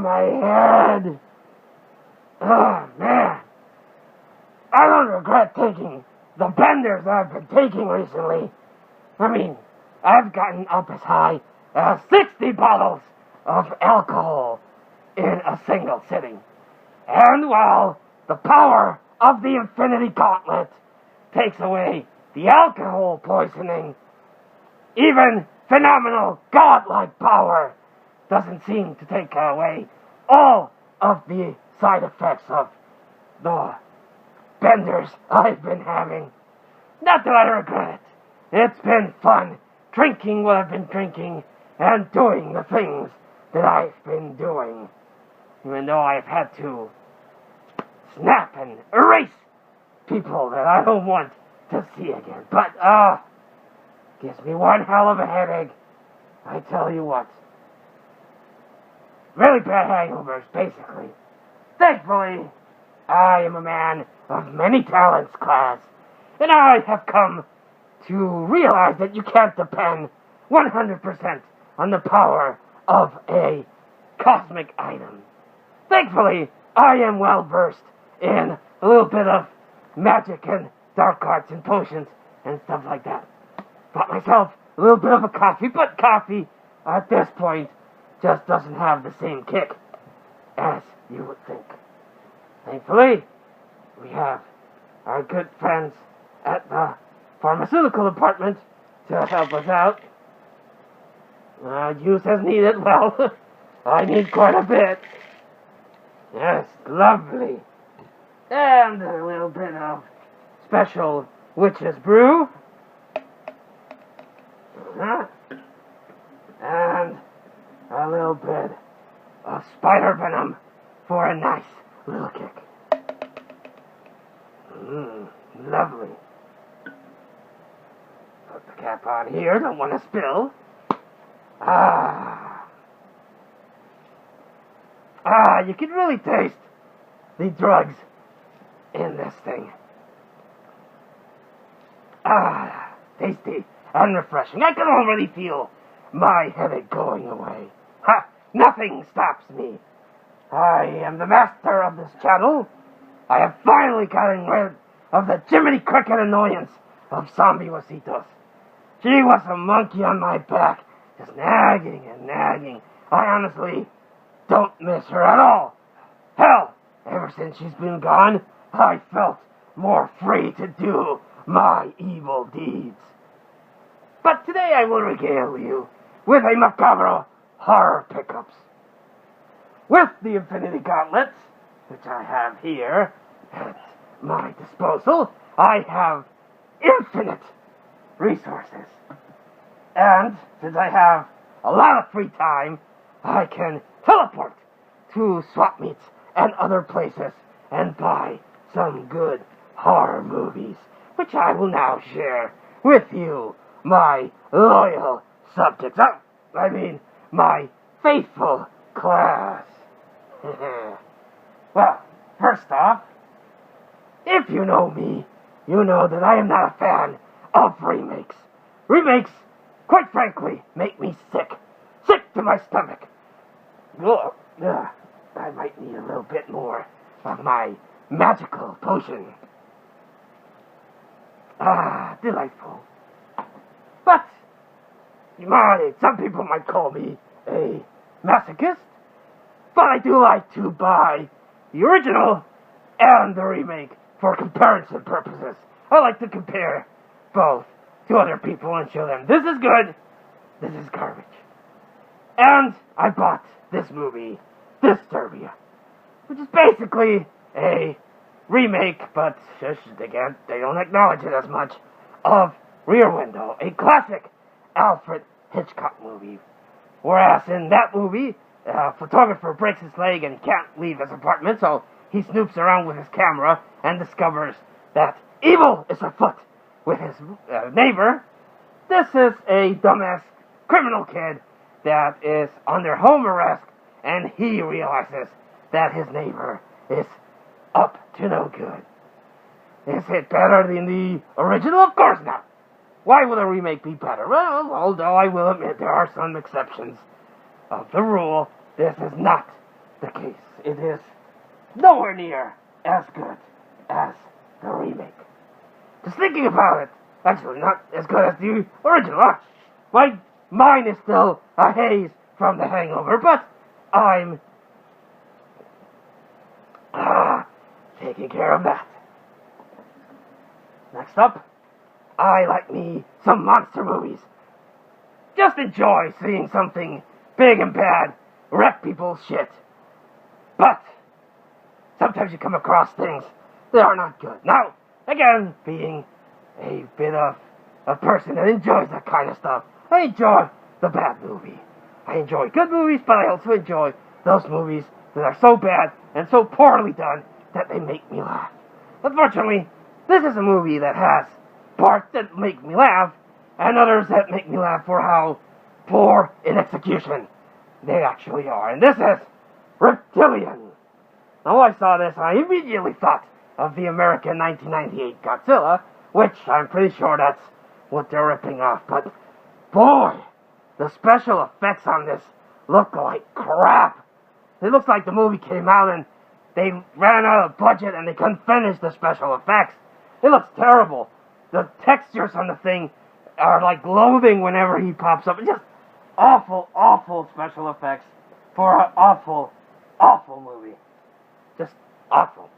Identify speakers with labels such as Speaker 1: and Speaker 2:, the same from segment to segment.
Speaker 1: my head. Oh, man. I don't regret taking the benders I've been taking recently. I mean, I've gotten up as high as 60 bottles of alcohol in a single sitting. And while the power of the Infinity Gauntlet takes away the alcohol poisoning, even phenomenal godlike power doesn't seem to take away all of the side effects of the benders I've been having. Not that I regret it. It's been fun drinking what I've been drinking and doing the things that I've been doing. Even though I've had to snap and erase people that I don't want to see again. But, gives me one hell of a headache. I tell you what. Really bad hangovers, basically. Thankfully, I am a man of many talents, class. And I have come to realize that you can't depend 100% on the power of a cosmic item. Thankfully, I am well versed in a little bit of magic and dark arts and potions and stuff like that. Bought myself a little bit of a coffee, but coffee at this point just doesn't have the same kick as you would think. Thankfully, we have our good friends at the pharmaceutical department to help us out. Use as needed. Well, I need quite a bit. Yes, lovely. And a little bit of special witch's brew. And a little bit of spider venom for a nice little kick. Lovely. Put the cap on here, don't want to spill. You can really taste the drugs in this thing. Tasty and refreshing. I can already feel my headache going away. Nothing stops me. I am the master of this channel. I have finally gotten rid of the Jiminy Cricket annoyance of Zombie Wasitos. She was a monkey on my back, just nagging and nagging. I honestly don't miss her at all. Hell, ever since she's been gone, I felt more free to do my evil deeds. But today I will regale you with a Macabro horror pickups. With the Infinity Gauntlets, which I have here at my disposal, I have infinite resources. And since I have a lot of free time, I can teleport to swap meets and other places and buy some good horror movies, which I will now share with you, my loyal subjects. My faithful class. Well, first off, if you know me, you know that I am not a fan of remakes. Remakes, quite frankly, make me sick. Sick to my stomach. I might need a little bit more of my magical potion. Delightful. But, some people might call me a masochist, but I do like to buy the original and the remake for comparison purposes. I like to compare both to other people and show them, this is good, this is garbage. And I bought this movie, Disturbia, which is basically a remake, but again, they don't acknowledge it as much, of Rear Window, a classic Alfred Hitchcock movie. Whereas in that movie, a photographer breaks his leg and can't leave his apartment, so he snoops around with his camera and discovers that evil is afoot with his neighbor. This is a dumbass criminal kid that is under home arrest, and he realizes that his neighbor is up to no good. Is it better than the original? Of course not. Why would a remake be better? Well, although I will admit there are some exceptions of the rule, this is not the case. It is nowhere near as good as the remake. Just thinking about it, actually not as good as the original. My mind is still a haze from The Hangover, but I'm taking care of that. Next up, I like me some monster movies. Just enjoy seeing something big and bad wreck people's shit. But sometimes you come across things that are not good. Now, again, being a bit of a person that enjoys that kind of stuff, I enjoy the bad movie. I enjoy good movies, but I also enjoy those movies that are so bad and so poorly done that they make me laugh. Unfortunately, this is a movie that has parts that make me laugh, and others that make me laugh for how poor in execution they actually are. And this is Reptilian. Now, I saw this, and I immediately thought of the American 1998 Godzilla, which I'm pretty sure that's what they're ripping off. But, boy, the special effects on this look like crap. It looks like the movie came out and they ran out of budget and they couldn't finish the special effects. It looks terrible. The textures on the thing are like loathing whenever he pops up. It's just awful, awful special effects for an awful, awful movie. Just awful.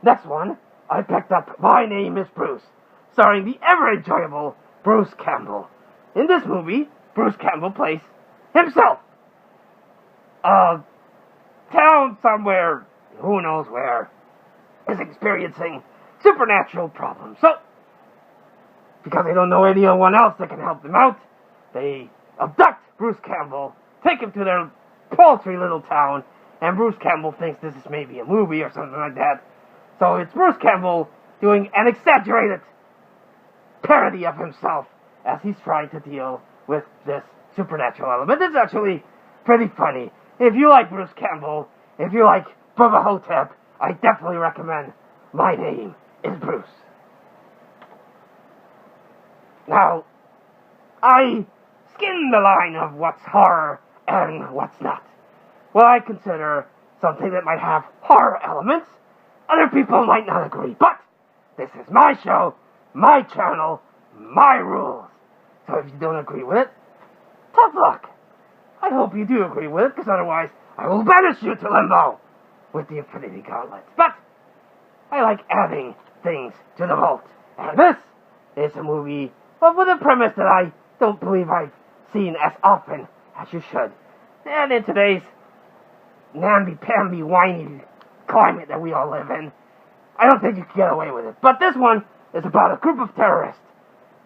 Speaker 1: Next one, I picked up My Name is Bruce, starring the ever-enjoyable Bruce Campbell. In this movie, Bruce Campbell plays himself. A town somewhere, who knows where, is experiencing supernatural problems. So, because they don't know anyone else that can help them out, they abduct Bruce Campbell, take him to their paltry little town, and Bruce Campbell thinks this is maybe a movie or something like that. So it's Bruce Campbell doing an exaggerated parody of himself as he's trying to deal with this supernatural element. It's actually pretty funny. If you like Bruce Campbell, if you like Bubba Hotep, I definitely recommend My Name is Bruce. Now, I skim the line of what's horror and what's not. Well, I consider something that might have horror elements. Other people might not agree, but this is my show, my channel, my rules. So if you don't agree with it, tough luck. I hope you do agree with it, because otherwise I will banish you to limbo with the Infinity Gauntlets. But I like adding things to the vault. And this is a movie with a premise that I don't believe I've seen as often as you should. And in today's namby-pamby, whiny climate that we all live in, I don't think you can get away with it. But this one is about a group of terrorists.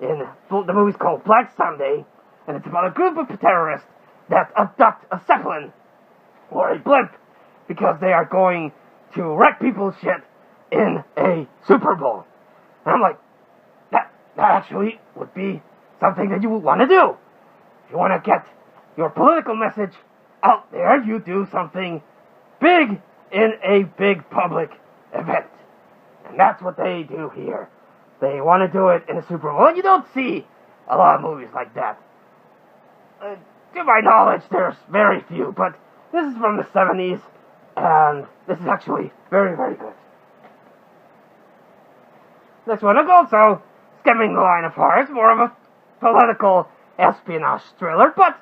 Speaker 1: The movie's called Black Sunday, and it's about a group of terrorists that abduct a Zeppelin or a blimp because they are going to wreck people's shit in a Super Bowl. And I'm like, that actually would be something that you would want to do. If you want to get your political message out there, you do something big in a big public event. And that's what they do here. They want to do it in a Super Bowl. And you don't see a lot of movies like that. To my knowledge, there's very few. But this is from the 70s. And this is actually very, very good. Next one is also skimming the line of horror. It's more of a political espionage thriller. But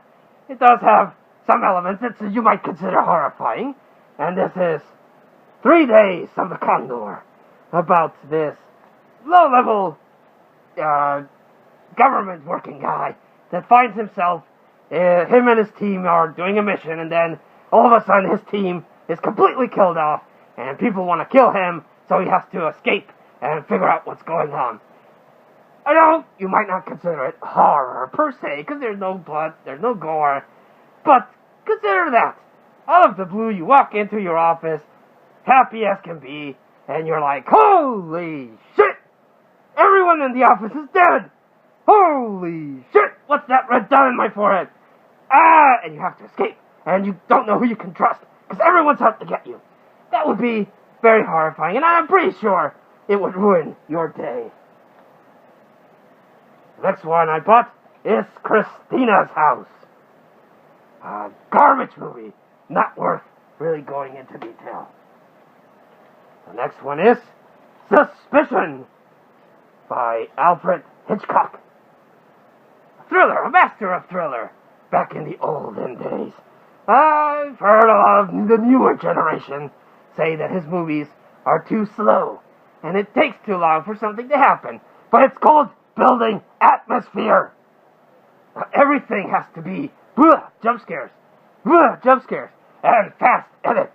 Speaker 1: it does have some elements that you might consider horrifying. And this is 3 Days of the Condor, about this low-level government working guy that finds himself, him and his team are doing a mission, and then all of a sudden his team is completely killed off, and people want to kill him, so he has to escape and figure out what's going on. I know you might not consider it horror per se, because there's no blood, there's no gore, but consider that. Out of the blue, you walk into your office, happy as can be, and you're like, holy shit! Everyone in the office is dead! Holy shit! What's that red dot in my forehead? Ah! And you have to escape, and you don't know who you can trust, because everyone's out to get you. That would be very horrifying, and I'm pretty sure it would ruin your day. The next one I bought is Christina's House. A garbage movie. Not worth really going into detail. The next one is Suspicion by Alfred Hitchcock. A thriller, a master of thriller, back in the olden days. I've heard a lot of the newer generation say that his movies are too slow, and it takes too long for something to happen. But it's called building atmosphere. Everything has to be jump scares, and fast edits.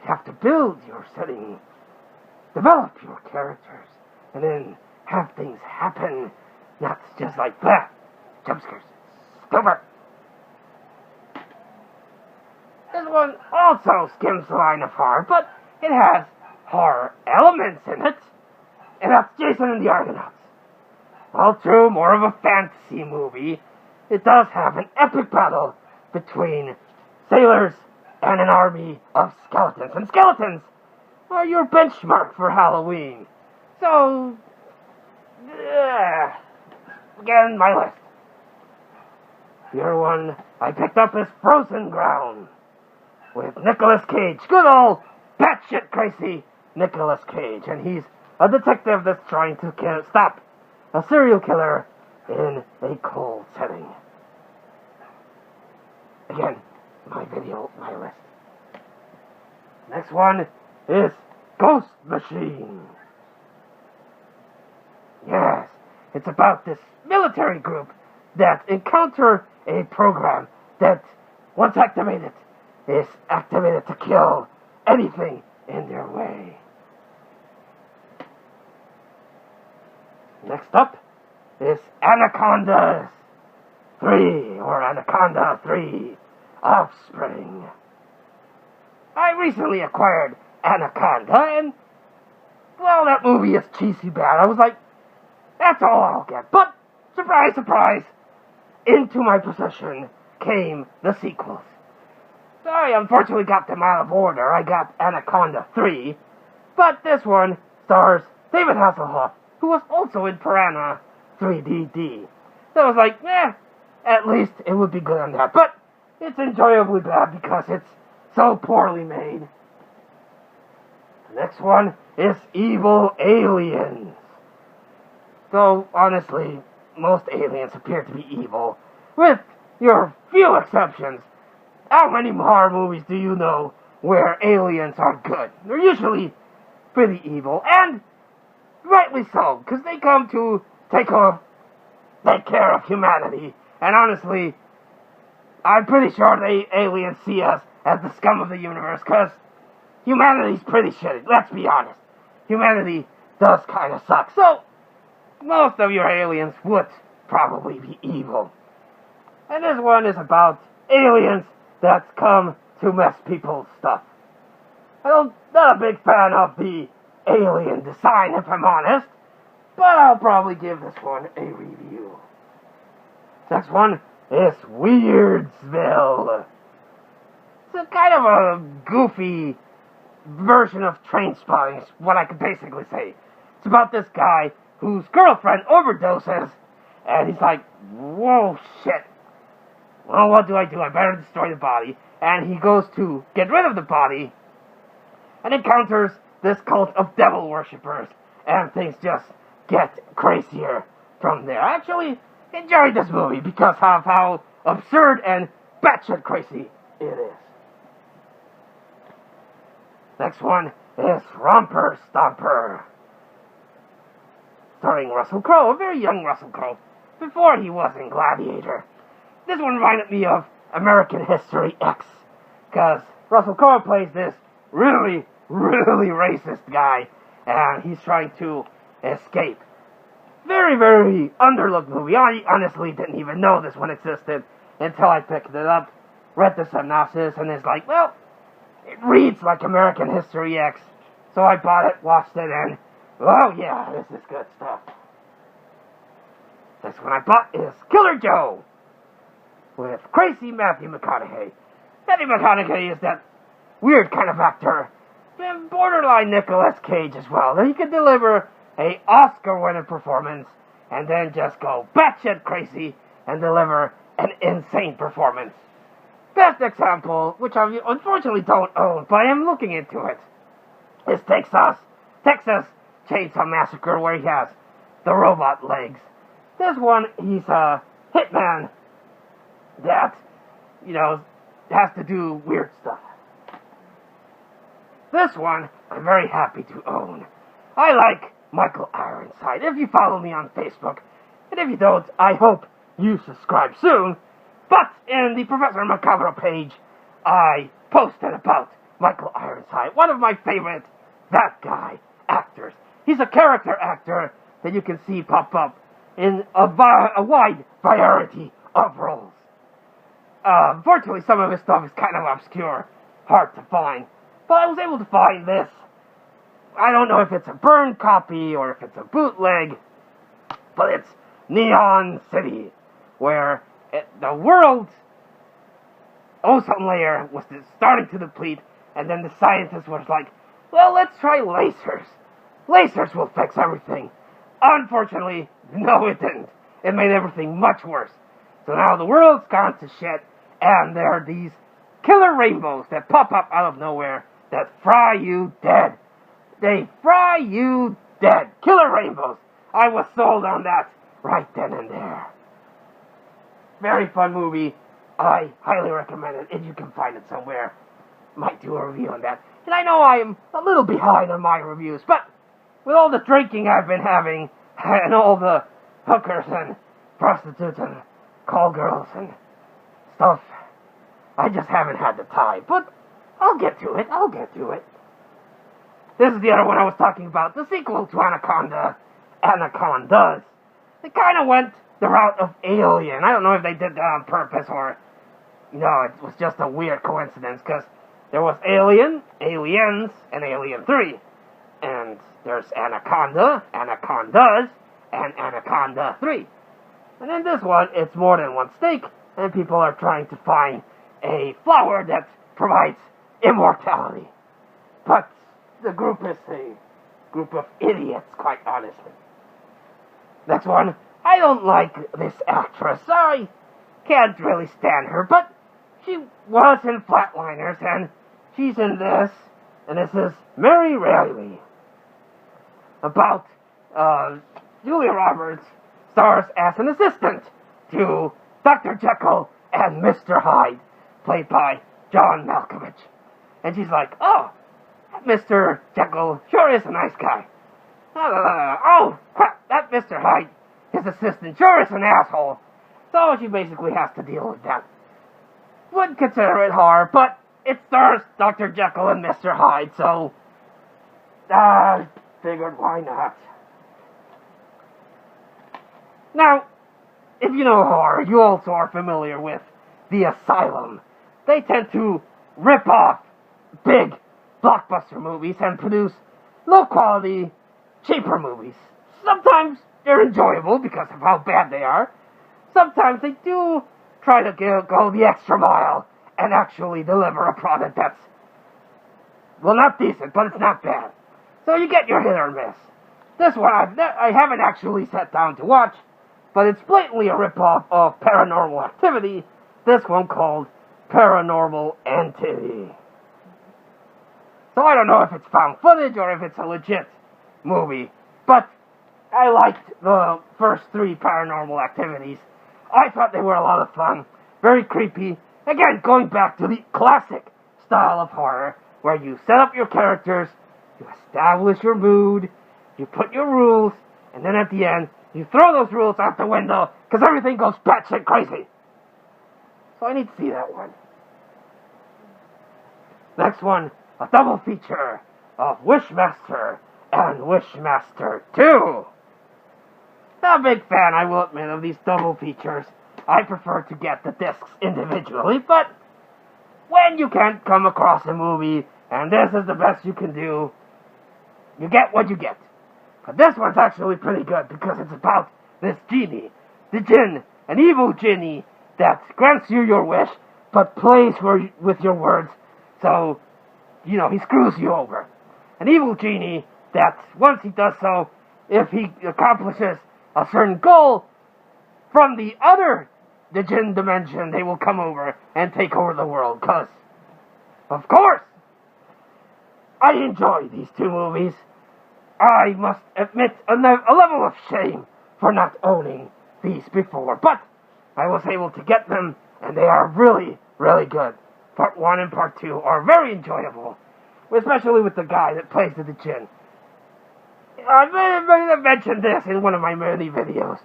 Speaker 1: You have to build your setting, develop your characters, and then have things happen. Not just like jump scares. Stupid. This one also skims the line of horror, but it has horror elements in it. And that's Jason and the Argonauts. While true, more of a fantasy movie, it does have an epic battle between sailors and an army of skeletons. And skeletons are your benchmark for Halloween. So, again, my list. The other one I picked up is Frozen Ground with Nicolas Cage. Good old batshit crazy Nicolas Cage. And he's a detective that's trying to stop a serial killer in a cold setting. Again, my list. Next one is Ghost Machine. Yes, it's about this military group that encounter a program that, once activated, is activated to kill anything in their way. Next up is Anaconda 3, or Anaconda 3 Offspring. I recently acquired Anaconda, and, well, that movie is cheesy bad. I was like, that's all I'll get. But, surprise, surprise, into my possession came the sequels. So I unfortunately got them out of order. I got Anaconda 3, but this one stars David Hasselhoff, who was also in Piranha 3DD. So I was like, at least it would be good on that. But it's enjoyably bad because it's so poorly made. The next one is Evil Aliens. Though, honestly, most aliens appear to be evil, with your few exceptions. How many horror movies do you know where aliens are good? They're usually pretty evil, and rightly so, because they come to take care of humanity. And honestly, I'm pretty sure the aliens see us as the scum of the universe, because humanity's pretty shitty. Let's be honest. Humanity does kind of suck. So, most of your aliens would probably be evil. And this one is about aliens that's come to mess people's stuff. I'm not a big fan of the alien design, if I'm honest, but I'll probably give this one a review. Next one is Weirdsville. It's a kind of a goofy version of Trainspotting, is what I could basically say. It's about this guy whose girlfriend overdoses, and he's like, whoa, shit. Well, what do? I better destroy the body. And he goes to get rid of the body and encounters this cult of devil worshippers. And things just get crazier from there. I actually enjoyed this movie because of how absurd and batshit crazy it is. Next one is Romper Stomper, starring Russell Crowe, a very young Russell Crowe, before he was in Gladiator. This one reminded me of American History X, because Russell Crowe plays this really, really racist guy, and he's trying to escape. Very, very underlooked movie. I honestly didn't even know this one existed until I picked it up, read the synopsis, and it's like, well, it reads like American History X. So I bought it, watched it, and, oh yeah, this is good stuff. This one I bought is Killer Joe, with crazy Matthew McConaughey. Matthew McConaughey is that weird kind of actor, and borderline Nicolas Cage as well. He could deliver a Oscar-winning performance, and then just go batshit crazy and deliver an insane performance. Best example, which I unfortunately don't own, but I am looking into it, is Texas Chainsaw Massacre, where he has the robot legs. This one, he's a hitman that, has to do weird stuff. This one, I'm very happy to own. I like Michael Ironside. If you follow me on Facebook, and if you don't, I hope you subscribe soon. But in the Profesor Macabro page, I posted about Michael Ironside, one of my favorite that guy actors. He's a character actor that you can see pop up in a wide variety of roles. Unfortunately, some of his stuff is kind of obscure, hard to find. But I was able to find this. I don't know if it's a burned copy or if it's a bootleg, but it's Neon City, where the world's ozone layer was starting to deplete, and then the scientists was like, well, let's try lasers. Lasers will fix everything. Unfortunately, no, it didn't. It made everything much worse. So now the world's gone to shit, and there are these killer rainbows that pop up out of nowhere that fry you dead. They fry you dead. Killer rainbows. I was sold on that right then and there. Very fun movie. I highly recommend it if you can find it somewhere. Might do a review on that. And I know I'm a little behind on my reviews, but with all the drinking I've been having, and all the hookers and prostitutes and call girls and stuff, I just haven't had the time. But I'll get to it. This is the other one I was talking about, the sequel to Anaconda, Anacondas. They kind of went the route of Alien. I don't know if they did that on purpose or, it was just a weird coincidence, because there was Alien, Aliens, and Alien 3. And there's Anaconda, Anacondas, and Anaconda 3. And in this one, it's more than one snake, and people are trying to find a flower that provides immortality. But the group is a group of idiots, quite honestly. Next one, I don't like this actress. I can't really stand her, but she was in Flatliners, and she's in this, and this is Mary Riley. About Julia Roberts stars as an assistant to Dr. Jekyll and Mr. Hyde, played by John Malkovich. And she's like, oh, Mr. Jekyll sure is a nice guy. Oh, crap, that Mr. Hyde, his assistant, sure is an asshole. So she basically has to deal with that. Wouldn't consider it hard, but it stars Dr. Jekyll and Mr. Hyde, so figured why not. Now, if you know horror, you also are familiar with The Asylum. They tend to rip off big blockbuster movies and produce low-quality, cheaper movies. Sometimes they're enjoyable because of how bad they are. Sometimes they do try to go the extra mile and actually deliver a product that's, well, not decent, but it's not bad. So you get your hit or miss. This one I haven't actually sat down to watch, but it's blatantly a ripoff of Paranormal Activity, this one called Paranormal Entity. So I don't know if it's found footage or if it's a legit movie, but I liked the first 3 Paranormal Activities. I thought they were a lot of fun, very creepy. Again, going back to the classic style of horror, where you set up your characters, you establish your mood, you put your rules, and then at the end, you throw those rules out the window, because everything goes batshit crazy. So I need to see that one. Next one, a double feature of Wishmaster and Wishmaster 2. Not a big fan, I will admit, of these double features. I prefer to get the discs individually, but when you can't come across a movie, and this is the best you can do, you get what you get. But this one's actually pretty good, because it's about this genie, the djinn, an evil genie that grants you your wish, but plays with your words, so, he screws you over. An evil genie that, once he does so, if he accomplishes a certain goal from the other the Jinn dimension, they will come over and take over the world. Because, of course, I enjoy these two movies. I must admit a level of shame for not owning these before. But I was able to get them, and they are really, really good. Part 1 and Part 2 are very enjoyable, especially with the guy that plays the Jinn. I may have mentioned this in one of my many videos.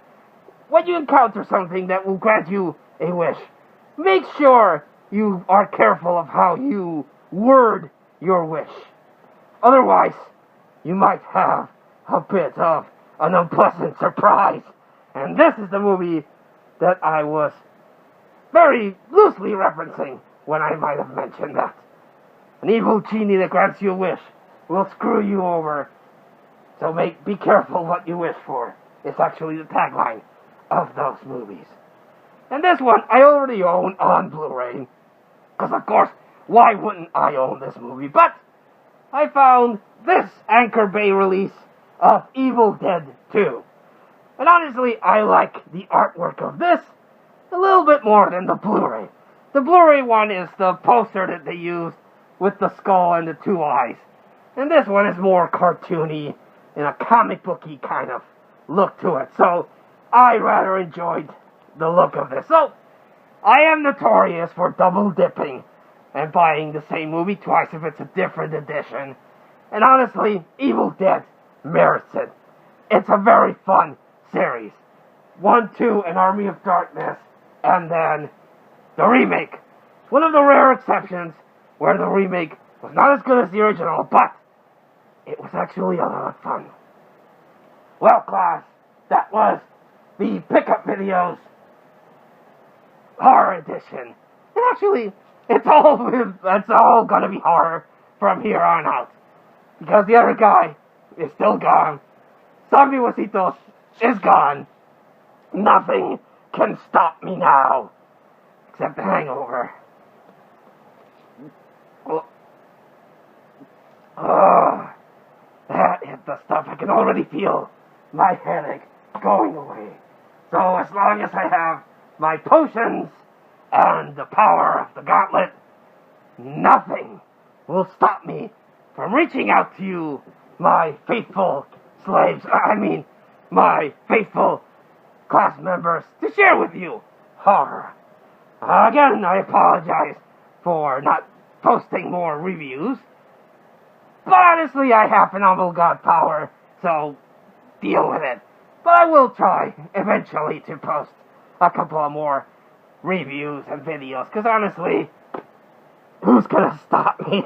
Speaker 1: When you encounter something that will grant you a wish, make sure you are careful of how you word your wish. Otherwise, you might have a bit of an unpleasant surprise. And this is the movie that I was very loosely referencing when I might have mentioned that. An evil genie that grants you a wish will screw you over. So be careful what you wish for. It's actually the tagline of those movies. And this one I already own on Blu-ray. Because of course, why wouldn't I own this movie? But I found this Anchor Bay release of Evil Dead 2. And honestly, I like the artwork of this a little bit more than the Blu-ray. The Blu-ray one is the poster that they used with the skull and the two eyes. And this one is more cartoony, in a comic booky kind of look to it. So, I rather enjoyed the look of this. So, I am notorious for double dipping and buying the same movie twice if it's a different edition. And honestly, Evil Dead merits it. It's a very fun series. 1, 2, An Army of Darkness, and then the remake. One of the rare exceptions where the remake was not as good as the original, but it was actually a lot of fun. Well, class, that was the Pickup Videos Horror Edition. And actually, it's all gonna be horror from here on out. Because the other guy is still gone. Zombie Wasitos is gone. Nothing can stop me now. Except the hangover. Oh, that hit the stuff. I can already feel my headache going away. So as long as I have my potions and the power of the gauntlet, nothing will stop me from reaching out to you, my faithful slaves, my faithful class members, to share with you horror. Again, I apologize for not posting more reviews, but honestly, I have phenomenal god power, so deal with it. But I will try, eventually, to post a couple of more reviews and videos, because honestly, who's gonna stop me?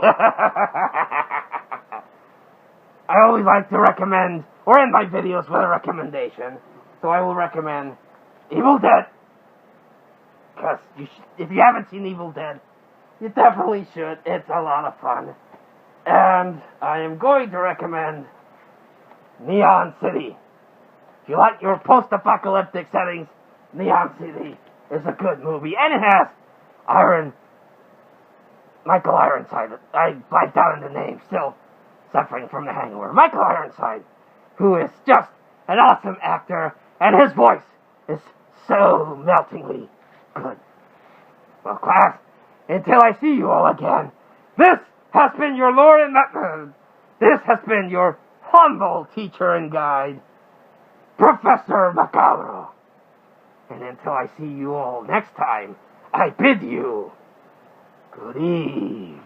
Speaker 1: I always like to recommend, or end my videos with a recommendation, so I will recommend Evil Dead, because if you haven't seen Evil Dead, you definitely should. It's a lot of fun. And I am going to recommend Neon City. If you like your post-apocalyptic settings, Neon City is a good movie. And it has Michael Ironside. I blanked out on the name, still suffering from the hangover. Michael Ironside, who is just an awesome actor, and his voice is so meltingly good. Well, class, until I see you all again, this has been your Lord and this has been your humble teacher and guide, Profesor Macabro. And until I see you all next time, I bid you good evening.